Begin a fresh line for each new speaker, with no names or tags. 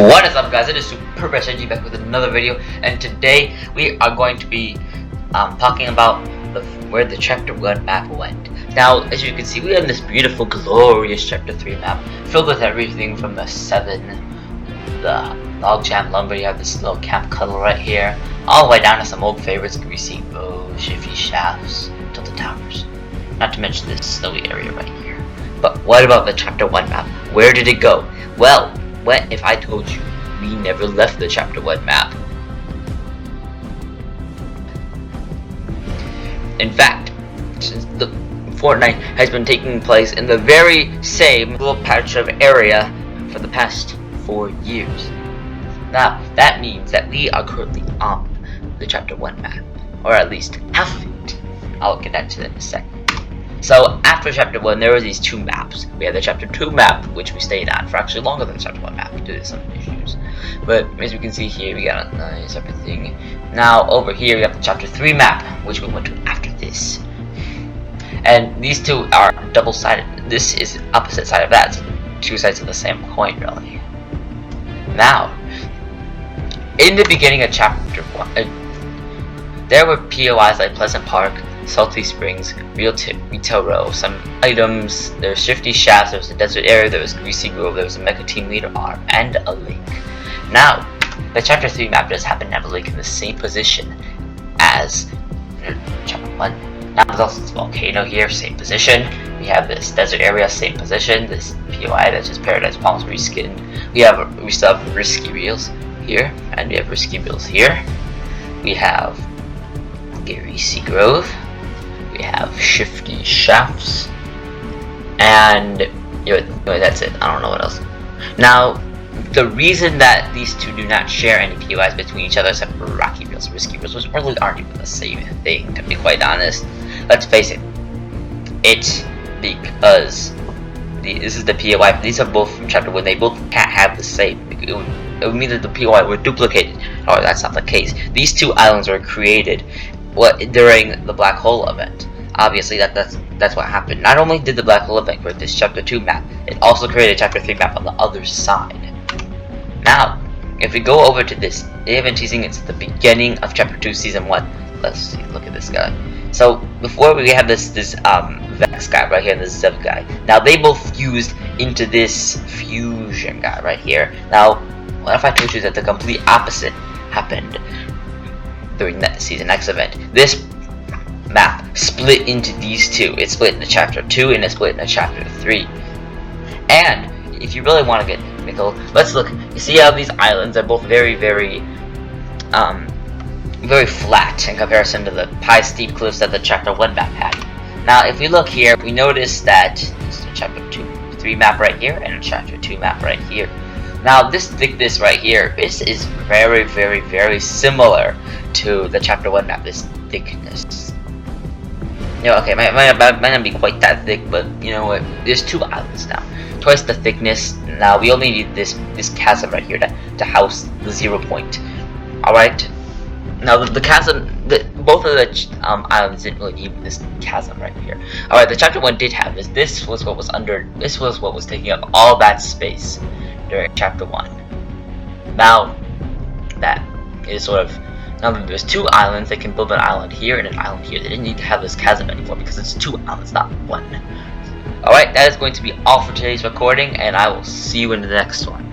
What is up, guys? It is Super SG back with another video, and today we are going to be talking about where the chapter 1 map went. Now, as you can see, we have this beautiful, glorious chapter 3 map filled with everything from the 7, the log jam lumber. You have this little camp cuddle right here, all the way down to some old favorites, greasy bows, shifty shafts, tilted towers. Not to mention this snowy area right here. But what about the chapter 1 map? Where did it go? Well, what if I told you we never left the chapter 1 map? In fact, since the Fortnite has been taking place in the very same little patch of area for the past 4 years. Now, that means that we are currently on the chapter 1 map, or at least half of it. I'll get back to that in a second. So after chapter 1, there were these 2 maps. We had the chapter 2 map, which we stayed on for actually longer than the chapter 1 map due to some issues. But as we can see here, we got a nice everything. Now over here, we have the chapter 3 map, which we went to after this. And these 2 are double-sided. This is the opposite side of that. So 2 sides of the same coin, really. Now, in the beginning of chapter 1, there were POIs like Pleasant Park, Salty Springs, Retail Row, some items, there's Shifty Shafts, there was a desert area, there was Greasy Grove, there was a Mecha Team Leader arm, and a lake. Now, the chapter 3 map does happen to have a lake in the same position as chapter 1. Now there's also this volcano here, same position. We have this desert area, same position. This POI that's just Paradise Palms reskinned. We still have Risky Reels here, and we have Risky Reels here. We have Greasy Grove. We have Shifty Shafts, and that's it. I don't know what else. Now, the reason that these 2 do not share any POIs between each other, except for Rocky Reels, Risky Reels, which really aren't even the same thing, to be quite honest. Let's face it. It's because this is the POI. These are both from chapter 1. They both can't have the same. It would mean that the POI were duplicated. Oh, that's not the case. These 2 islands were created during the Black Hole event. Obviously, that's what happened. Not only did the Black Hole event create this chapter 2 map, it also created a chapter 3 map on the other side. Now, if we go over to this, they have been teasing it's the beginning of chapter 2 season 1. Let's see, look at this guy. So before we have this Vex guy right here and this Zev guy. Now they both fused into this fusion guy right here. Now, what if I told you that the complete opposite happened during that Season X event? This map split into these 2. It split into chapter 2 and it split into chapter 3. And if you really want to get technical, let's look. You see how these islands are both very, very flat in comparison to the high steep cliffs that the chapter 1 map had. Now if we look here, we notice that this is a chapter 3 map right here and a chapter 2 map right here. Now this thickness right here, this is very, very, very similar to the chapter 1 map, this thickness. Okay, might not be quite that thick, but you know what, there's 2 islands now. Twice the thickness. Now we only need this chasm right here to house the 0 point. Alright? Now the chasm, both of the islands didn't really need this chasm right here. Alright, the chapter 1 did have this. This was what was taking up all that space during chapter 1. Now that is sort of, now that there's 2 islands, they can build an island here and an island here. They didn't need to have this chasm anymore because it's 2 islands, not 1. Alright, that is going to be all for today's recording, and I will see you in the next one.